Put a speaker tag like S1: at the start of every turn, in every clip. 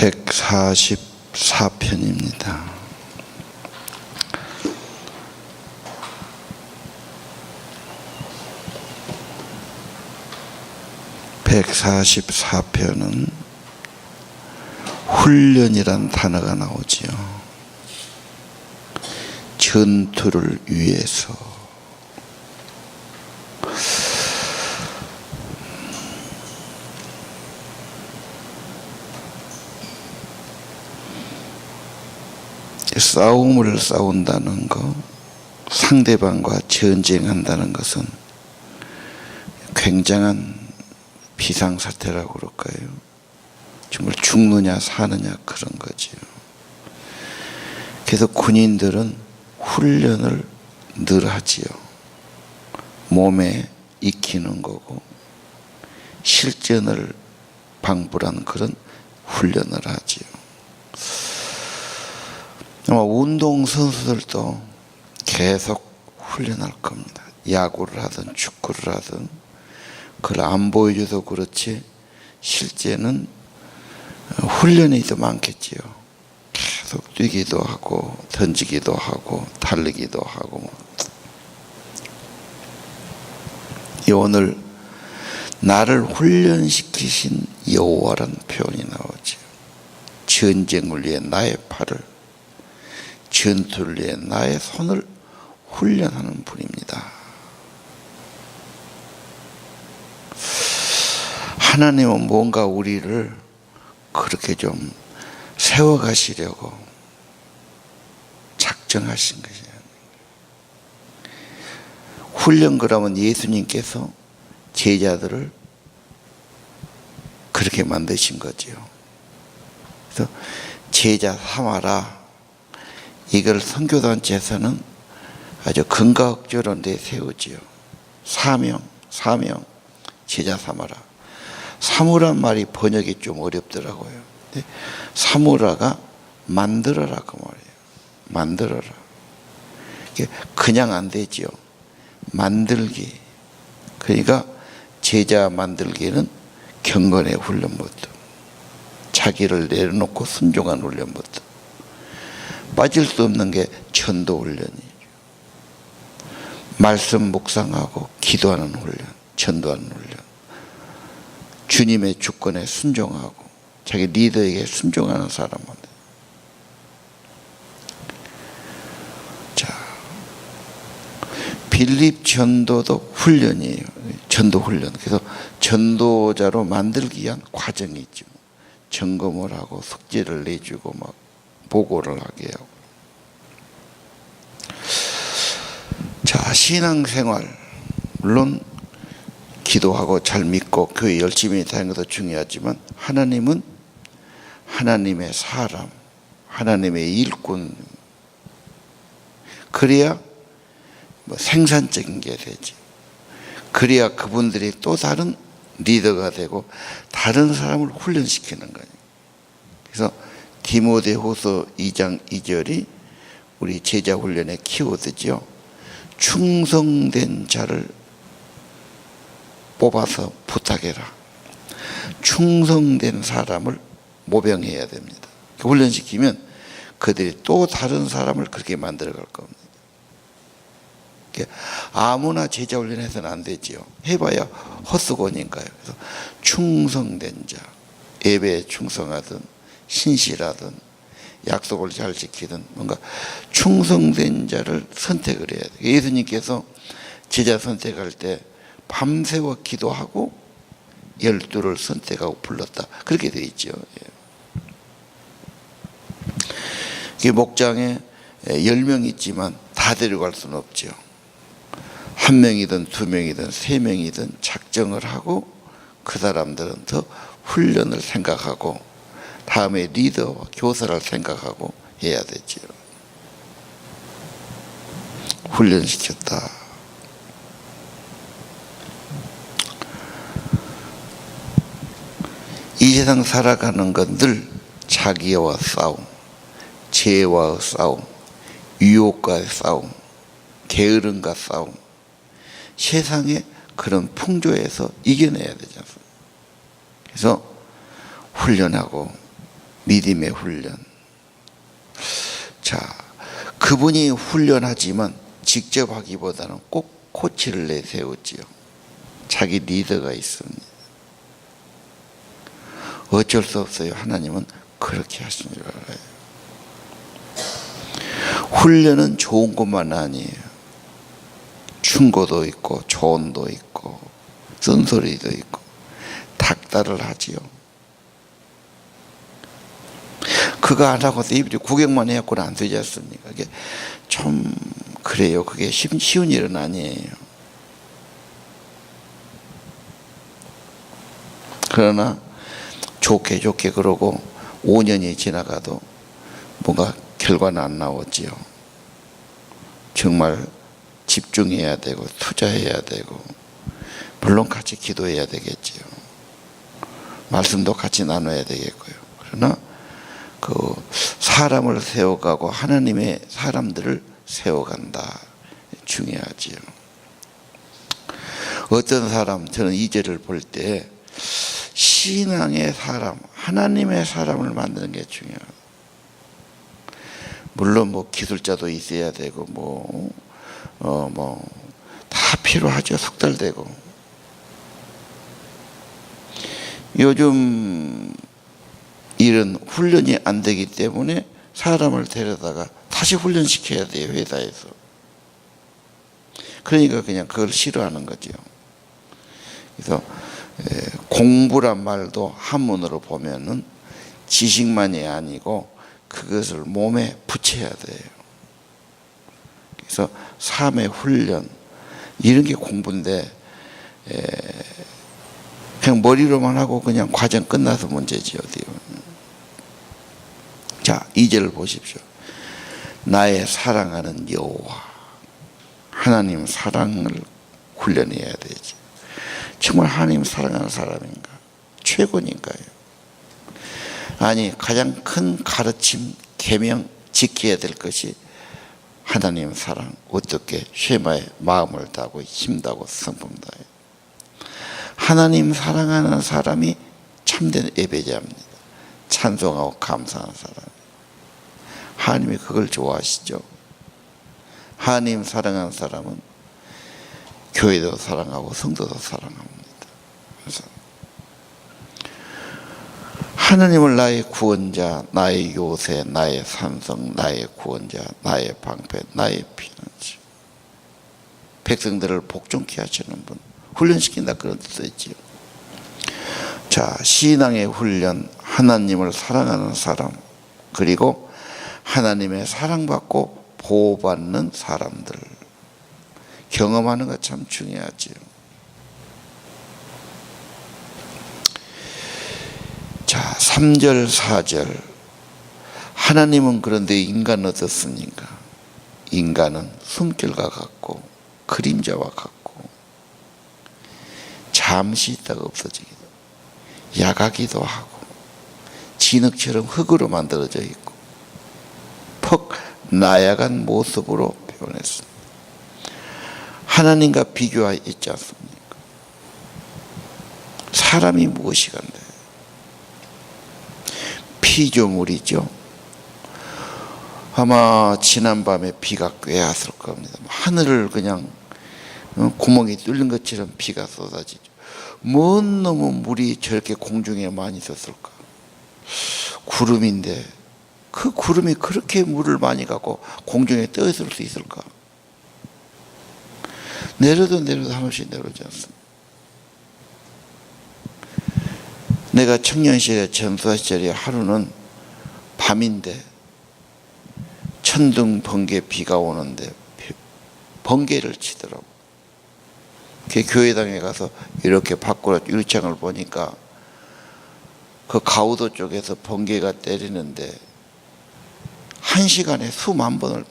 S1: 144편입니다. (144편은) 훈련이란 단어가 나오지요. 전투를 위해서. 싸움을 싸운다는 것, 상대방과 전쟁한다는 것은 굉장한 비상사태라고 그럴까요? 정말 죽느냐 사느냐 그런 거지요. 그래서 군인들은 훈련을 늘 하지요. 몸에 익히는 거고 실전을 방불하는 그런 훈련을 하지요. 아마 운동선수들도 계속 훈련할 겁니다. 야구를 하든 축구를 하든 그걸 안 보여줘도 그렇지 실제는 훈련이 더 많겠지요. 계속 뛰기도 하고 던지기도 하고 달리기도 하고. 오늘 나를 훈련시키신 여호와라는 표현이 나오죠. 전쟁을 위해 나의 팔을, 전투를 위해 나의 손을 훈련하는 분입니다. 하나님은 뭔가 우리를 그렇게 좀 세워가시려고 작정하신 것이에요. 훈련 그러면 예수님께서 제자들을 그렇게 만드신 거죠. 그래서 제자 삼아라. 이걸 선교단체에서는 아주 근거학적으로 내세우지요. 사명, 제자 삼아라. 사무란 말이 번역이 좀 어렵더라고요. 사무라가 만들어라 그 말이에요. 만들어라. 그냥 안 되지요. 만들기. 그러니까 제자 만들기는 경건의 훈련부터, 자기를 내려놓고 순종한 훈련부터, 빠질 수 없는 게 전도 훈련이죠. 말씀 묵상하고 기도하는 훈련, 전도하는 훈련. 주님의 주권에 순종하고 자기 리더에게 순종하는 사람은. 자, 빌립 전도도 훈련이에요. 전도 훈련. 그래서 전도자로 만들기 위한 과정이 있죠. 점검을 하고 숙제를 내주고 막 보고를 하게 하고. 자, 신앙생활 물론 기도하고 잘 믿고 교회 열심히 다니는 것도 중요하지만 하나님은 하나님의 사람, 하나님의 일꾼. 그래야 생산적인 게 되지. 그래야 그분들이 또 다른 리더가 되고 다른 사람을 훈련시키는 거예요. 그래서 디모데후서 2장 2절이 우리 제자 훈련의 키워드죠. 충성된 자를 뽑아서 부탁해라. 충성된 사람을 모병해야 됩니다. 훈련시키면 그들이 또 다른 사람을 그렇게 만들어 갈 겁니다. 아무나 제자 훈련해서는 안 되지요. 해봐야 헛수고니까요. 그래서 충성된 자, 예배에 충성하든 신실하든 약속을 잘 지키든 뭔가 충성된 자를 선택을 해야 돼요. 예수님께서 제자 선택할 때 밤새워 기도하고 12를 선택하고 불렀다. 그렇게 되어 있죠. 목장에 10명 있지만 다 데려갈 수는 없죠. 1명이든 2명이든 3명이든 작정을 하고 그 사람들은 더 훈련을 생각하고 다음에 리더와 교사를 생각하고 해야 되죠. 훈련시켰다. 이 세상 살아가는 건 늘 자기와 싸움, 죄와의 싸움, 유혹과의 싸움, 게으름과 싸움, 세상의 그런 풍조에서 이겨내야 되지 않습니까? 그래서 훈련하고 믿음의 훈련. 자, 그분이 훈련하지만 직접 하기보다는 꼭 코치를 내세우지요. 자기 리더가 있습니다. 어쩔 수 없어요. 하나님은 그렇게 하신 줄 알아요. 훈련은 좋은 것만 아니에요. 충고도 있고 조언도 있고 쓴소리도 있고 닥달을 하지요. 그거 안 하고서 이들이 구경만 해갖고는 안 되지 않습니까? 그게 좀 그래요. 그게 쉬운 일은 아니에요. 그러나 좋게 그러고 5년이 지나가도 뭔가 결과는 안 나오지요. 정말 집중해야 되고 투자해야 되고 물론 같이 기도해야 되겠지요. 말씀도 같이 나눠야 되겠고요. 그러나 그 사람을 세워가고 하나님의 사람들을 세워간다. 중요하지요. 어떤 사람, 저는 이 절을 볼 때 신앙의 사람, 하나님의 사람을 만드는 게 중요해요. 물론 뭐 기술자도 있어야 되고 다 필요하죠. 숙달되고. 요즘 일은 훈련이 안 되기 때문에 사람을 데려다가 다시 훈련시켜야 돼요. 회사에서. 그러니까 그냥 그걸 싫어하는 거죠. 그래서 공부란 말도 한문으로 보면은 지식만이 아니고 그것을 몸에 붙여야 돼요. 그래서 삶의 훈련 이런 게 공부인데 그냥 머리로만 하고 그냥 과정 끝나서 문제지 어디요. 자, 2절을 보십시오. 나의 사랑하는 여호와. 하나님 사랑을 훈련해야 되지. 정말 하나님 사랑하는 사람인가? 최고니까요. 아니, 가장 큰 가르침, 계명 지켜야 될 것이 하나님 사랑. 어떻게 쉐마의 마음을 다하고 힘다고 성품 다해요. 하나님 사랑하는 사람이 참된 예배자입니다. 찬송하고 감사하는 사람. 하나님이 그걸 좋아하시죠. 하나님 사랑하는 사람은 교회도 사랑하고 성도도 사랑합니다. 그래서 하나님을 나의 구원자, 나의 요새, 나의 산성, 나의 구원자, 나의 방패, 나의 피난처. 백성들을 복종케 하시는 분. 훈련시킨다 그런 뜻이지요. 자, 신앙의 훈련, 하나님을 사랑하는 사람, 그리고 하나님의 사랑받고 보호받는 사람들 경험하는 것 참 중요하지요. 자, 3절 4절 하나님은 그런데 인간은 어떻습니까? 인간은 숨결과 같고 그림자와 같고 잠시 있다가 없어지기도 야가기도 하고 진흙처럼 흙으로 만들어져 있고 퍽 나약한 모습으로 표현했습니다. 하나님과 비교하 있지 않습니까? 사람이 무엇이간데 피조물이죠. 아마 지난밤에 비가 꽤 왔을 겁니다. 하늘을 그냥 구멍이 뚫린 것처럼 비가 쏟아지죠. 뭔 놈의 물이 저렇게 공중에 많이 있었을까? 구름인데 그 구름이 그렇게 물을 많이 갖고 공중에 떠 있을 수 있을까? 내려도 한없이 내려오지 않습니다. 내가 청년시절에 전수화 시절에 하루는 밤인데 천둥 번개 비가 오는데 번개를 치더라고. 그 교회당에 가서 이렇게 밖으로 유리창을 보니까 그 가우도 쪽에서 번개가 때리는데 1시간에 수만 번을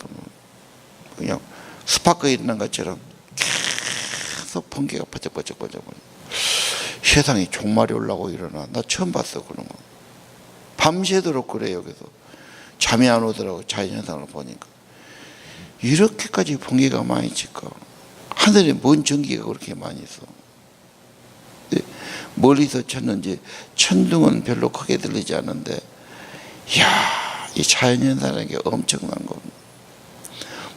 S1: 그냥 스파크 일어난 것처럼 계속 번개가 버쩍버쩍 세상에 종말이 올라오고 일어나. 나 처음 봤어 그런 거. 밤새도록 그래요. 그래서 잠이 안 오더라고. 자연현상을 보니까 이렇게까지 번개가 많이 칠까. 하늘에 뭔 전기가 그렇게 많이 있어. 멀리서 쳤는지 천둥은 별로 크게 들리지 않는데 이야, 이 자연현상이라는 게 엄청난 겁니다.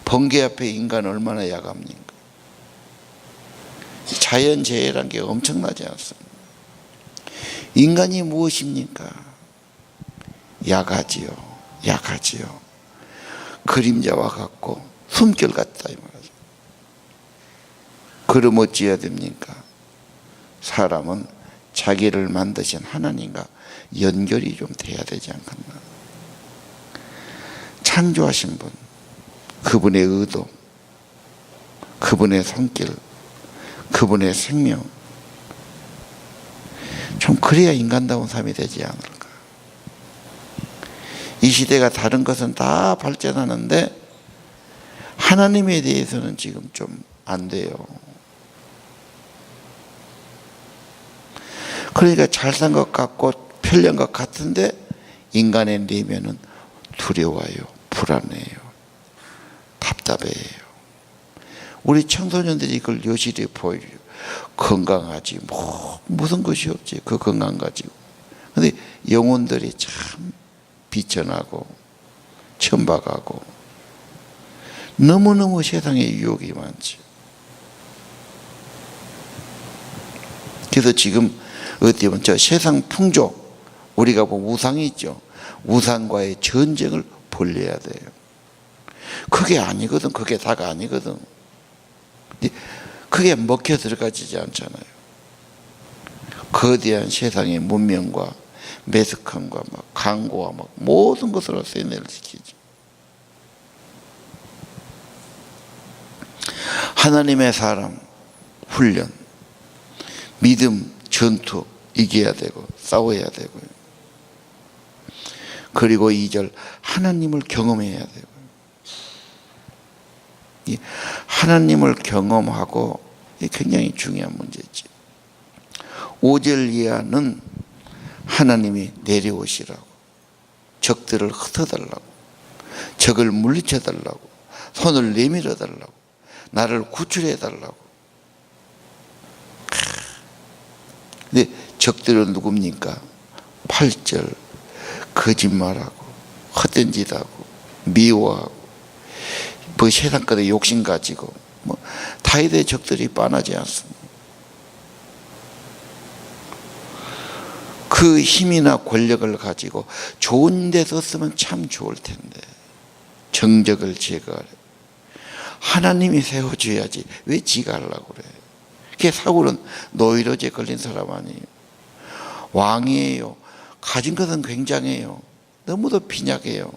S1: 번개 앞에 인간은 얼마나 약합니까? 자연재해라는 게 엄청나지 않습니까? 인간이 무엇입니까? 약하지요. 약하지요. 그림자와 같고 숨결 같다 이 말이죠. 그럼 어찌해야 됩니까? 사람은 자기를 만드신 하나님과 연결이 좀 돼야 되지 않겠나. 창조하신 분, 그분의 의도, 그분의 손길, 그분의 생명, 좀 그래야 인간다운 삶이 되지 않을까. 이 시대가 다른 것은 다 발전하는데 하나님에 대해서는 지금 좀 안 돼요. 그러니까 잘 산 것 같고 편리한 것 같은데 인간의 내면은 두려워요, 불안해요, 답답해요. 우리 청소년들이 그걸 여실히 보여줘요. 건강하지 뭐 무슨 것이 없지 그 건강 가지고. 근데 영혼들이 참 비천하고 천박하고 너무너무 세상에 유혹이 많지. 그래서 지금 어떻게 보면 저 세상 풍조, 우리가 뭐 우상이 있죠. 우상과의 전쟁을 벌려야 돼요. 그게 아니거든. 그게 다가 아니거든. 그게 먹혀 들어가지지 않잖아요. 거대한 세상의 문명과 매스컴과 막 광고와 막 모든 것으로 세뇌를 시키죠. 하나님의 사람, 훈련, 믿음, 전투 이겨야 되고 싸워야 되고요. 그리고 2절 하나님을 경험해야 되고요. 하나님을 경험하고 굉장히 중요한 문제지. 5절 이하는 하나님이 내려오시라고, 적들을 흩어달라고, 적을 물리쳐달라고, 손을 내밀어달라고, 나를 구출해달라고. 근데 적들은 누굽니까? 8절 거짓말하고 헛된 짓 하고 미워하고 뭐 세상 것에 욕심 가지고 뭐 다윗의 적들이 빤하지 않습니다. 그 힘이나 권력을 가지고 좋은 데 썼으면 참 좋을 텐데 정적을 제거하래. 하나님이 세워줘야지 왜 지가 하려고 그래. 그게 사울은 노이로제 걸린 사람 아니에요. 왕이에요. 가진 것은 굉장해요. 너무도 빈약해요.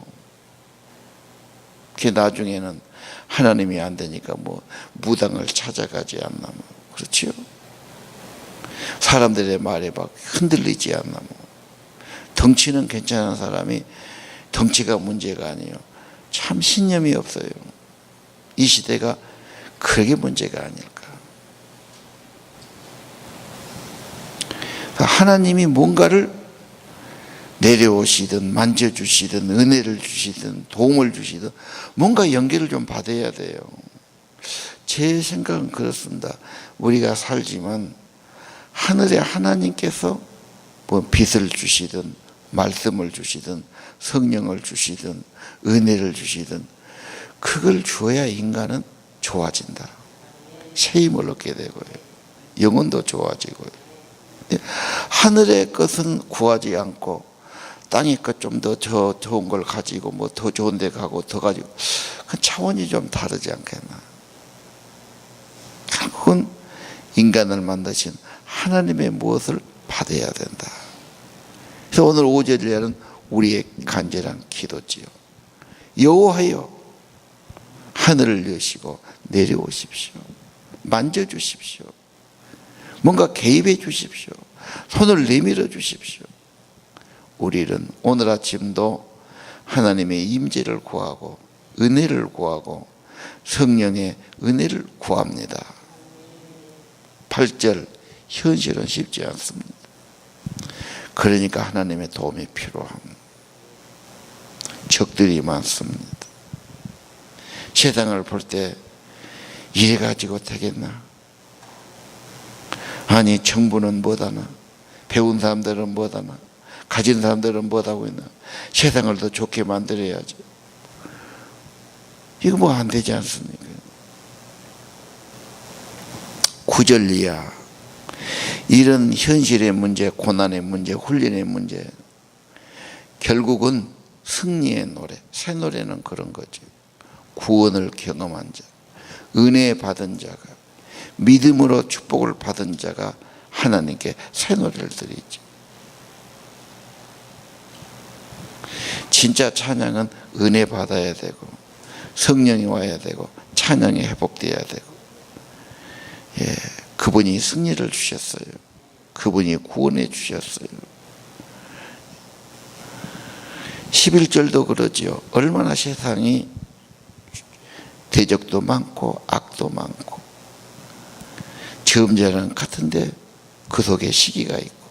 S1: 그게 나중에는 하나님이 안 되니까 뭐 무당을 찾아가지 않나 뭐 그렇지요. 사람들의 말에 막 흔들리지 않나 뭐. 덩치는 괜찮은 사람이 덩치가 문제가 아니에요. 참 신념이 없어요. 이 시대가 그게 문제가 아닐까. 하나님이 뭔가를 내려오시든 만져주시든 은혜를 주시든 도움을 주시든 뭔가 연결을 좀 받아야 돼요. 제 생각은 그렇습니다. 우리가 살지만 하늘에 하나님께서 뭐 빛을 주시든 말씀을 주시든 성령을 주시든 은혜를 주시든 그걸 주어야 인간은 좋아진다. 새 힘을 얻게 되고요. 영혼도 좋아지고요. 하늘의 것은 구하지 않고 땅의 것 좀 더 좋은 걸 가지고 뭐 더 좋은 데 가고 더 가지고 그 차원이 좀 다르지 않겠나. 결국은 인간을 만드신 하나님의 무엇을 받아야 된다. 그래서 오늘 5절에는 우리의 간절한 기도지요. 여호와여 하늘을 여시고 내려오십시오. 만져주십시오. 뭔가 개입해 주십시오. 손을 내밀어 주십시오. 우리는 오늘 아침도 하나님의 임재를 구하고 은혜를 구하고 성령의 은혜를 구합니다. 8절 현실은 쉽지 않습니다. 그러니까 하나님의 도움이 필요합니다. 적들이 많습니다. 세상을 볼 때 이래 가지고 되겠나? 아니 정부는 뭐하나? 배운 사람들은 뭐하나? 가진 사람들은 뭐하고 있나? 세상을 더 좋게 만들어야지. 이거 뭐 안 되지 않습니까? 구절리야. 이런 현실의 문제, 고난의 문제, 훈련의 문제, 결국은 승리의 노래, 새 노래는 그런 거죠. 구원을 경험한 자, 은혜 받은 자가, 믿음으로 축복을 받은 자가 하나님께 새 노래를 드리죠. 진짜 찬양은 은혜 받아야 되고, 성령이 와야 되고, 찬양이 회복되어야 되고, 그분이 승리를 주셨어요. 그분이 구원해 주셨어요. 11절도 그러지요. 얼마나 세상이 대적도 많고 악도 많고 점잖은 같은데 그 속에 시기가 있고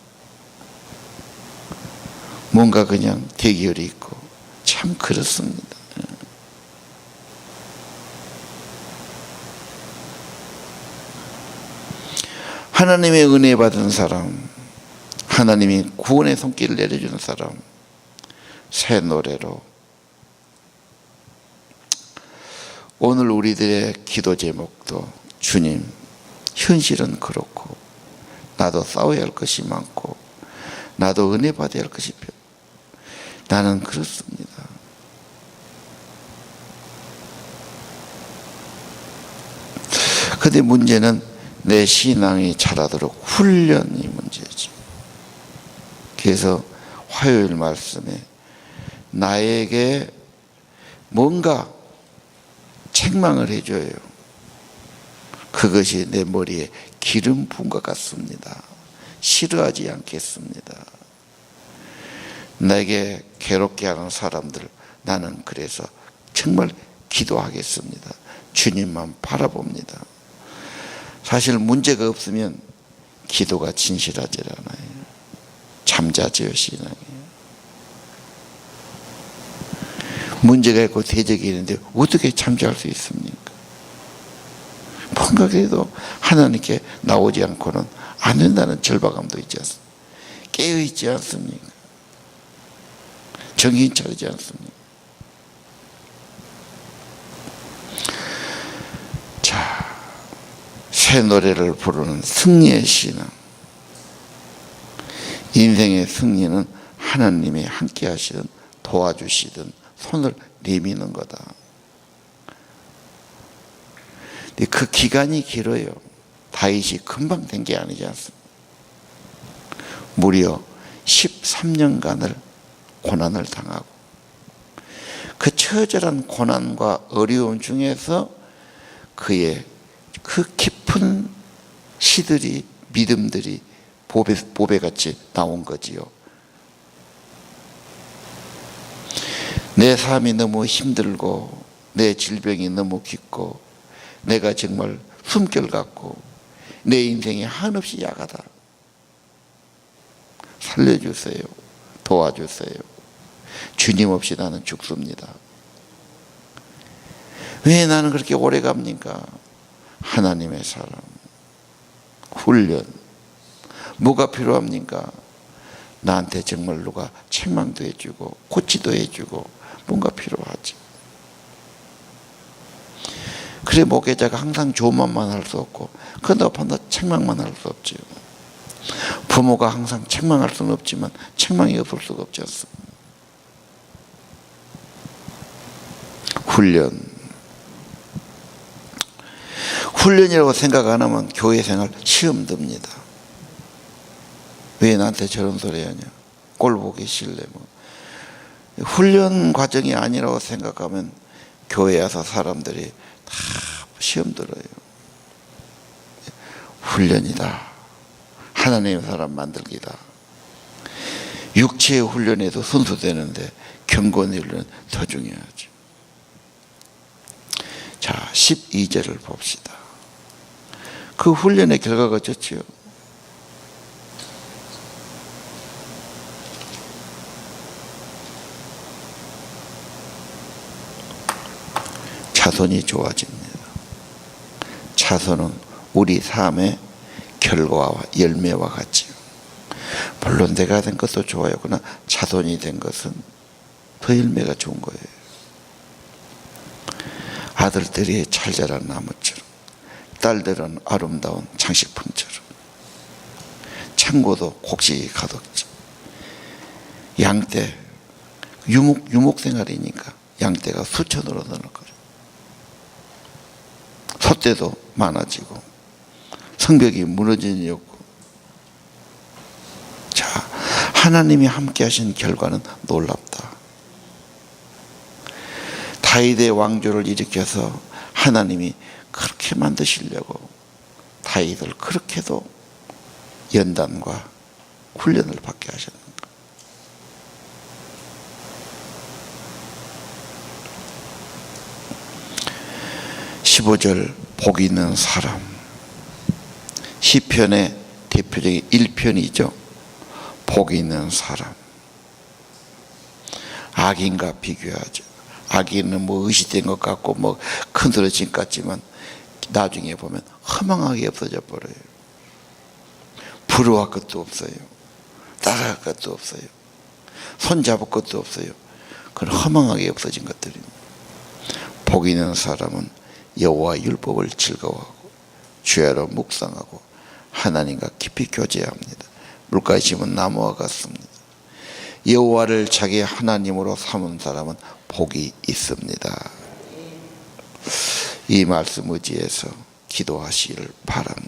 S1: 뭔가 그냥 대결이 있고 참 그렇습니다. 하나님의 은혜 받은 사람, 하나님이 구원의 손길을 내려주는 사람, 새 노래로 오늘 우리들의 기도 제목도 주님, 현실은 그렇고 나도 싸워야 할 것이 많고 나도 은혜 받아야 할 것이 나는 그렇습니다. 그런데 문제는 내 신앙이 자라도록 훈련이 문제지. 그래서 화요일 말씀에 나에게 뭔가 책망을 해줘요. 그것이 내 머리에 기름 부은 것 같습니다. 싫어하지 않겠습니다. 내게 괴롭게 하는 사람들, 나는 그래서 정말 기도하겠습니다. 주님만 바라봅니다. 사실 문제가 없으면 기도가 진실하지 않아요. 잠자지요, 신앙이. 문제가 있고 대적이 있는데 어떻게 잠자할 수 있습니까? 뭔가 그래도 하나님께 나오지 않고는 안 된다는 절박함도 있지 않습니까? 깨어있지 않습니까? 정신 차리지 않습니까? 자, 새 노래를 부르는 승리의 신앙. 인생의 승리는 하나님이 함께 하시든 도와주시든 손을 내미는 거다. 근데 그 기간이 길어요. 다윗이 금방 된 게 아니지 않습니까? 무려 13년간을 고난을 당하고 그 처절한 고난과 어려움 중에서 그의 그 깊은 시들이, 믿음들이 보배같이 나온 거지요. 내 삶이 너무 힘들고 내 질병이 너무 깊고 내가 정말 숨결 같고 내 인생이 한없이 약하다. 살려주세요. 도와주세요. 주님 없이 나는 죽습니다. 왜 나는 그렇게 오래 갑니까? 하나님의 사람, 훈련. 뭐가 필요합니까? 나한테 정말 누가 책망도 해주고 고치도 해주고 뭔가 필요하지. 그래, 목회자가 항상 좋은 말만 할 수 없고 그런다고 판다 책망만 할 수 없지요. 부모가 항상 책망할 수는 없지만 책망이 없을 수가 없지 않습니까? 훈련이라고 생각 안 하면 교회 생활 시험 듭니다. 왜 나한테 저런 소리 하냐? 꼴 보기 싫래. 훈련 과정이 아니라고 생각하면 교회에 와서 사람들이 다 시험 들어요. 훈련이다. 하나님의 사람 만들기다. 육체의 훈련에도 선수되는데 경건의 훈련은 더 중요하죠. 자, 12절을 봅시다. 그 훈련의 결과가 좋지요. 자손이 좋아집니다. 자손은 우리 삶의 결과와 열매와 같지요. 물론 내가 된 것도 좋아요. 그러나 자손이 된 것은 더 열매가 좋은 거예요. 아들들이 잘 자란 나무처럼, 딸들은 아름다운 장식품처럼, 창고도 곡식이 가득죠. 양떼, 유목 생활이니까 양떼가 수천으로 늘어날 거죠. 소떼도 많아지고 성벽이 무너지는 일 없고. 자, 하나님이 함께 하신 결과는 놀랍다. 다윗의 왕조를 일으켜서 하나님이 그렇게 만드시려고 다윗을 그렇게도 연단과 훈련을 받게 하셨는 거예요. 15절 복이 있는 사람, 시편의 대표적인 1편이죠. 복이 있는 사람. 악인과 비교하죠. 악인은 뭐 의식된 것 같고 뭐 큰드러진 것 같지만 나중에 보면 허망하게 없어져 버려요. 부러워할 것도 없어요. 따라할 것도 없어요. 손잡을 것도 없어요. 그건 허망하게 없어진 것들입니다. 복 있는 사람은 여호와 율법을 즐거워하고 주야로 묵상하고 하나님과 깊이 교제합니다. 물가에 심은 나무와 같습니다. 여호와를 자기 하나님으로 삼은 사람은 복이 있습니다. 이 말씀 의지해서 기도하시기를 바랍니다.